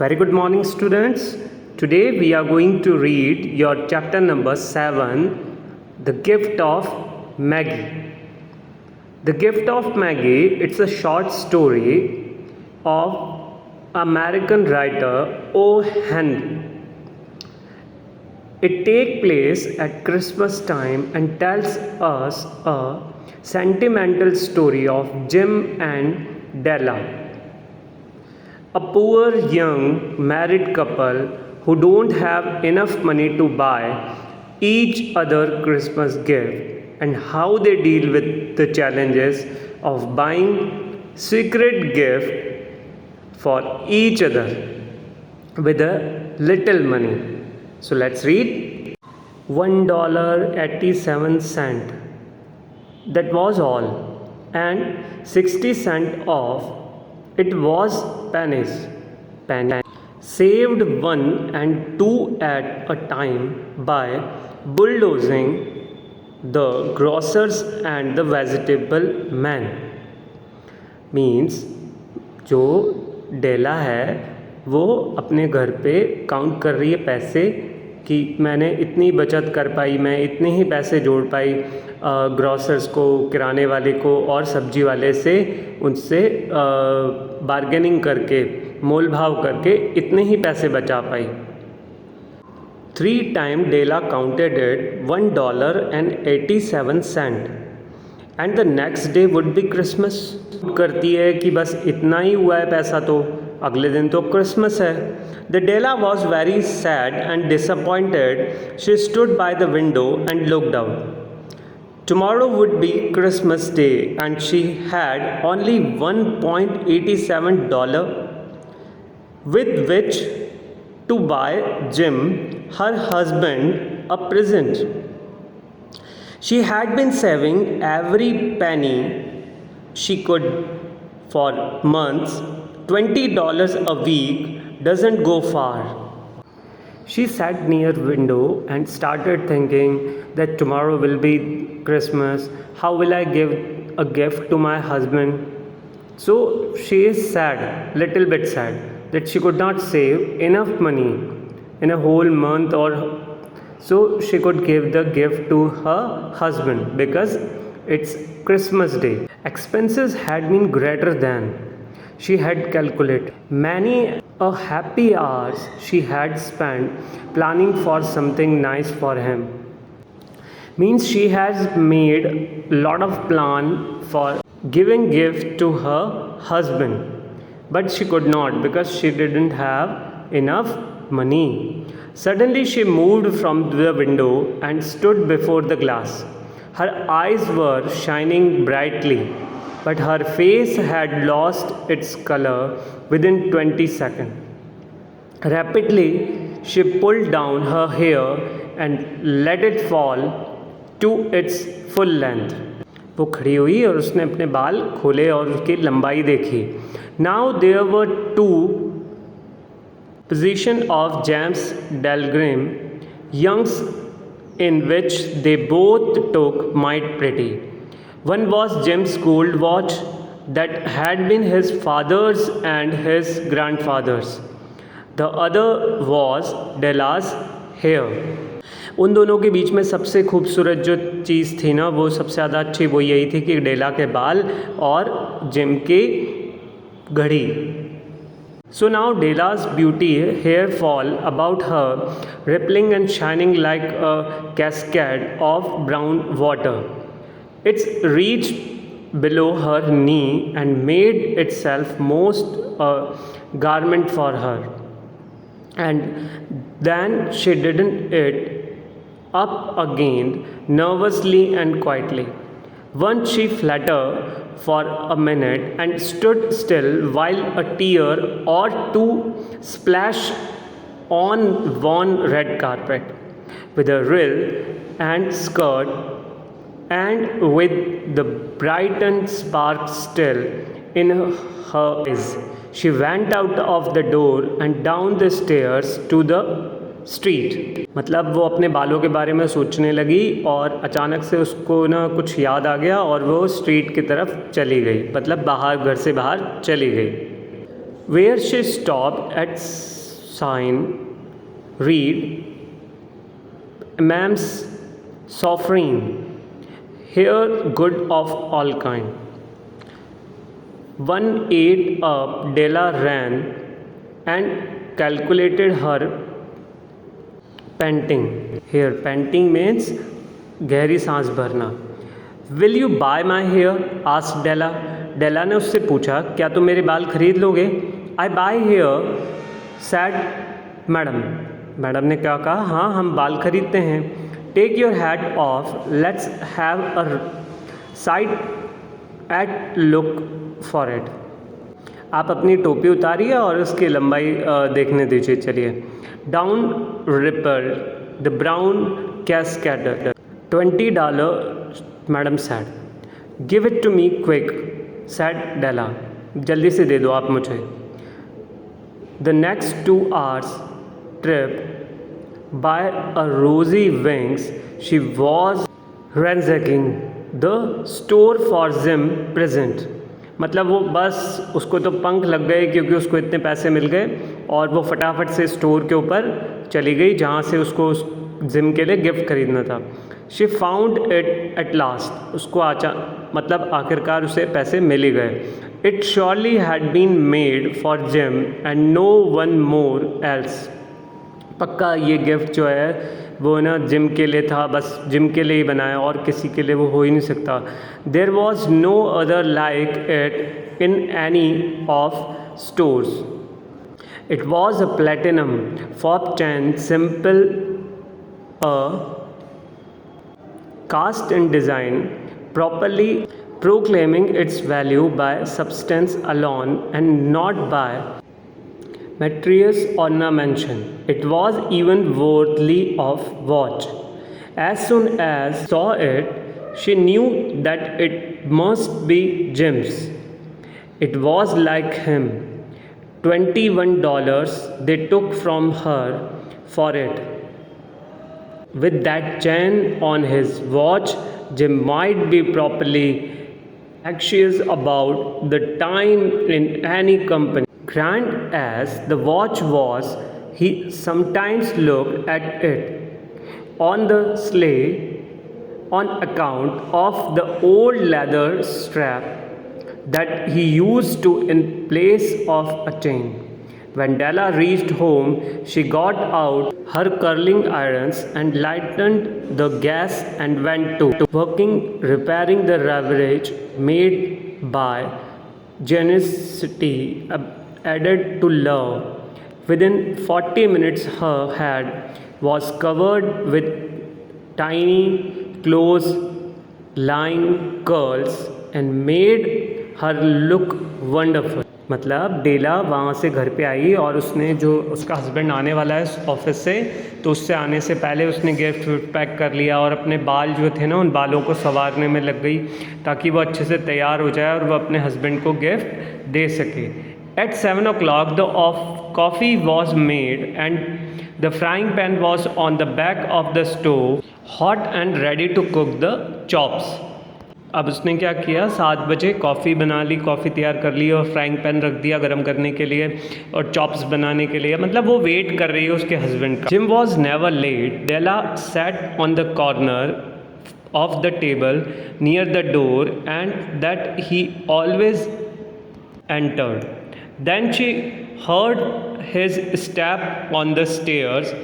Very good morning, students. Today we are going to read your chapter number 7, The Gift of Maggie. The Gift of Maggie, it's a short story of American writer O. Henry. It takes place at Christmas time and tells us a sentimental story of Jim and Della, a poor young married couple who don't have enough money to buy each other Christmas gift, and how they deal with the challenges of buying secret gift for each other with a little money. So let's read. $1.87. That was all, and 60 cents off. It was pennies. Saved 1 and 2 at a time by bulldozing the grocers and the vegetable man. Means जो डेला है वो अपने घर पे count कर रही है पैसे कि मैंने इतनी बचत कर पाई, मैं इतने ही पैसे जोड़ पाई ग्रॉसर्स को, किराने वाले को और सब्जी वाले से, उनसे बार्गेनिंग करके, मोल भाव करके इतने ही पैसे बचा पाई. 3 times Della counted it $1.87 and the next day would be Christmas. करती है कि बस इतना ही हुआ है पैसा, तो अगले दिन तो क्रिसमस है. The Della was very sad and disappointed. She stood by the window and looked out. Tomorrow would be Christmas Day and she had only $1.87 with which to buy Jim, her husband, a present. She had been saving every penny she could for months. $20 a week doesn't go far. She sat near window and started thinking that tomorrow will be Christmas. How will I give a gift to my husband? So she is sad, little bit sad, that she could not save enough money in a whole month, or so she could give the gift to her husband because it's Christmas Day. Expenses had been greater than she had calculated. Many a happy hours she had spent planning for something nice for him. Means she has made a lot of plan for giving gift to her husband, but she could not because she didn't have enough money. Suddenly she moved from the window and stood before the glass. Her eyes were shining brightly, but her face had lost its color within 20 seconds. Rapidly, she pulled down her hair and let it fall to its full length. वो खड़ी हुई और उसने अपने बाल खोले और उसकी लंबाई देखी. Now there were 2 positions of James Dahlgren, youngs, in which they both took might pretty. One was Jim's gold watch that had been his father's and his grandfather's. The other was Della's hair. उन दोनों के बीच में सबसे खूबसूरत जो चीज़ थी ना, वो सबसे ज़्यादा अच्छी वो यही थी कि डेला के बाल और जिम की घड़ी. So now Della's beauty hair fall about her, rippling and shining like a cascade of brown water. It's reached below her knee and made itself most a garment for her. And then she didn't it up again nervously and quietly. Once she fluttered for a minute and stood still while a tear or two splashed on worn red carpet. With a rill and skirt and with the brightened spark still in her eyes, she went out of the door and down the stairs to the street. मतलब वो अपने बालों के बारे में सोचने लगी और अचानक से उसको ना कुछ याद आ गया और वो स्ट्रीट की तरफ चली गई, मतलब बाहर, घर से बाहर चली गई. where she stopped at sign read Imam's Sovereign, here good of all kind. One ate up, Della ran and calculated her panting. Here, panting means गहरी सांस भरना. Will you buy my hair? asked Della. Della ने उससे पूछा, क्या तुम मेरे बाल खरीद लोगे? I buy hair, said Madam. Madam ने क्या कहा? हाँ, हम बाल खरीदते हैं. Take your hat off. Let's have a sight at look for it. आप अपनी टोपी उतारिए और उसकी लंबाई देखने दीजिए. चलिए. Down rippled the brown cascade. $20, Madam said. Give it to me quick, said Della. जल्दी से दे दो आप मुझे. The next 2 hours trip by a rosy wings, she was ransacking the store for Jim present. मतलब वो बस उसको तो पंख लग गए क्योंकि उसको इतने पैसे मिल गए और वो फटाफट से स्टोर के ऊपर चली गई जहाँ से उसको जिम के लिए गिफ्ट खरीदना था. She found it at last. उसको मतलब आखिरकार उसे पैसे मिल ही गए. It surely had been made for Jim and no one more else. पक्का ये गिफ्ट जो है वो ना जिम के लिए था, बस जिम के लिए ही बनाया और किसी के लिए वो हो ही नहीं सकता. There was no other like it in any of stores. It was a platinum for 10 simple cast in design, properly proclaiming its value by substance alone and not by materials ornamentation. It was even worthy of watch. As soon as saw it, she knew that it must be Jim's. It was like him. $21 they took from her for it. With that chain on his watch, Jim might be properly anxious about the time in any company. Grand as the watch was, he sometimes looked at it on the sleigh on account of the old leather strap that he used to in place of a chain. When Della reached home, she got out her curling irons and lightened the gas and went to working repairing the ravage made by generosity added to love. Within 40 minutes her head was covered with tiny close lying curls and made her look wonderful. मतलब डेला वहाँ से घर पे आई और उसने जो उसका husband आने वाला है ऑफिस से, तो उससे आने से पहले उसने गिफ्ट पैक कर लिया और अपने बाल जो थे ना उन बालों को संवारने में लग गई ताकि वो अच्छे से तैयार हो जाए और वो अपने हस्बैंड को गिफ्ट दे सके. At 7 o'clock the coffee was made and the frying pan was on the back of the stove, hot and ready to cook the chops. अब उसने क्या किया, 7 बजे कॉफ़ी बना ली, कॉफ़ी तैयार कर ली और फ्राइंग पैन रख दिया गर्म करने के लिए और चॉप्स बनाने के लिए. मतलब वो वेट कर रही है उसके हस्बैंड का. Jim was never late. Della sat on the corner of the table near the door and that he always entered. Then she heard his step on the stairs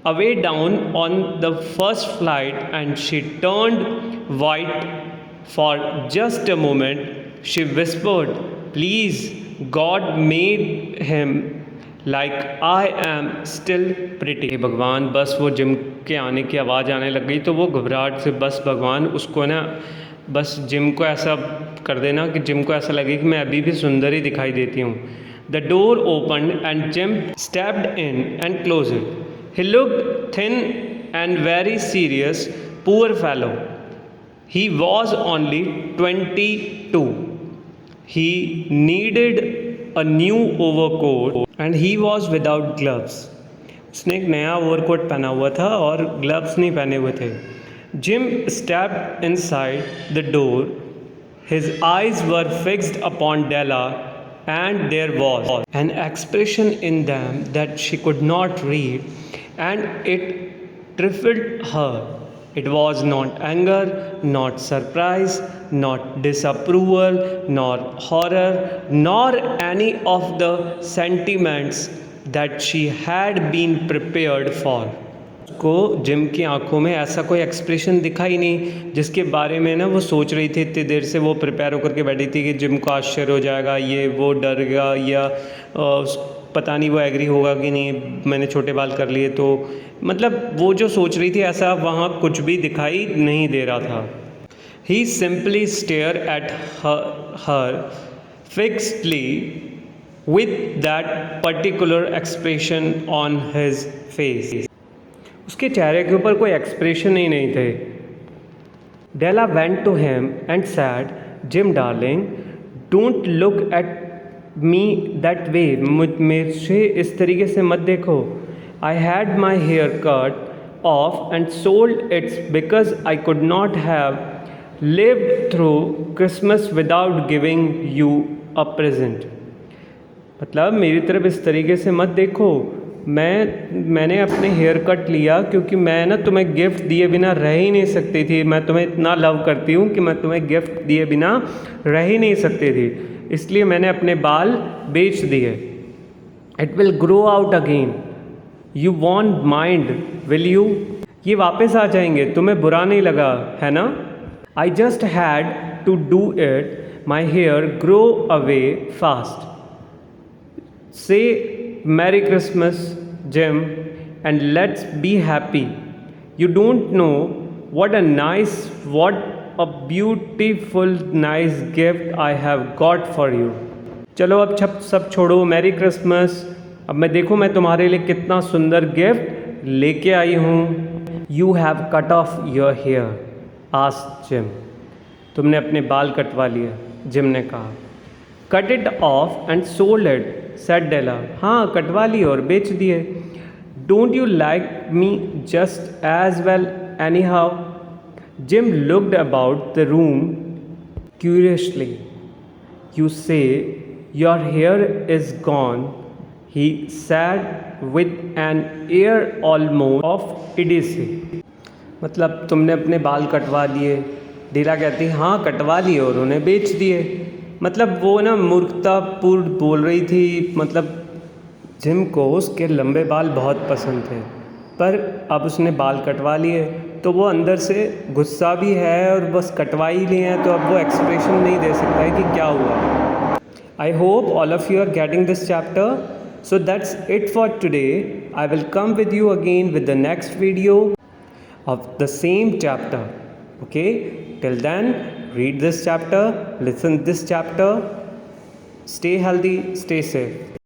away down on the first flight and she turned white for just a moment. She whispered, please God made him like I am still pretty. भगवान, बस वो gym के आने की आवाज़ आने लग गई तो वो घबराहट से बस भगवान उसको ना बस जिम को ऐसा कर देना कि जिम को ऐसा लगे कि मैं अभी भी सुंदर ही दिखाई देती हूँ. The door opened and Jim stepped in and closed it. He looked thin and very serious, poor fellow. He was only 22. He needed a new overcoat and he was without gloves. उसने एक नया overcoat पहना हुआ था और gloves नहीं पहने हुए थे. Jim stepped inside the door. His eyes were fixed upon Della and there was an expression in them that she could not read, and it trifled her. It was not anger, not surprise, not disapproval, nor horror, nor any of the sentiments that she had been prepared for. को gym की आंखों में ऐसा कोई expression दिखा ही नहीं जिसके बारे में ना वो सोच रही थी। इतनी देर से वो प्रिपेयर होकर के बैठी थी कि जिम को आश्चर्य हो जाएगा, ये वो डर गया, या पता नहीं वो एग्री होगा कि नहीं मैंने छोटे बाल कर लिए तो, मतलब वो जो सोच रही थी ऐसा वहाँ कुछ भी दिखाई नहीं दे रहा था। He simply stared at her fixedly with that particular expression on his face. उसके चेहरे के ऊपर कोई एक्सप्रेशन ही नहीं थे। Della went to him and said, Jim darling, don't look at me that way. मुझे इस तरीके से मत देखो। I had my hair cut off and sold it because I could not have lived through Christmas without giving you a present. मतलब मेरी तरफ इस तरीके से मत देखो। मैंने अपने हेयर कट लिया क्योंकि मैं ना तुम्हें गिफ्ट दिए बिना रह ही नहीं सकती थी। मैं तुम्हें इतना लव करती हूँ कि मैं तुम्हें गिफ्ट दिए बिना रह ही नहीं सकती थी, इसलिए मैंने अपने बाल बेच दिए। It will grow out again, you want mind will you? ये वापस आ जाएंगे, तुम्हें बुरा नहीं लगा है ना? I just had to do it, my hair grow away fast. Say Merry Christmas, Jim, and let's be happy. You don't know what a beautiful, nice gift I have got for you. चलो अब सब छोड़ो, merry Christmas. अब मैं देखूँ मैं तुम्हारे लिए कितना सुंदर गिफ्ट लेके आई हूँ। You have cut off your hair, asked Jim. तुमने अपने बाल कटवा लिए, जिम ने कहा। Cut it off and sold it, said Della. हाँ, कटवा लिए और बेच दिए। Don't you like me just as well anyhow? Jim looked about the room curiously. You say your hair is gone, he said with an air almost of idiocy. मतलब तुमने अपने बाल कटवा लिए। डेला कहती हाँ कटवा लिए और उन्हें बेच दिए। मतलब वो ना मूर्खतापूर्ण बोल रही थी। मतलब जिम को उसके लंबे बाल बहुत पसंद थे, पर अब उसने बाल कटवा लिए तो वो अंदर से गुस्सा भी है और बस कटवा ही लिए हैं तो अब वो एक्सप्रेशन नहीं दे सकता है कि क्या हुआ। I hope all of you are getting this chapter. So that's it for today. I will come with you again with the next video of the same chapter. Okay, till then, read this chapter, listen this chapter, stay healthy, stay safe.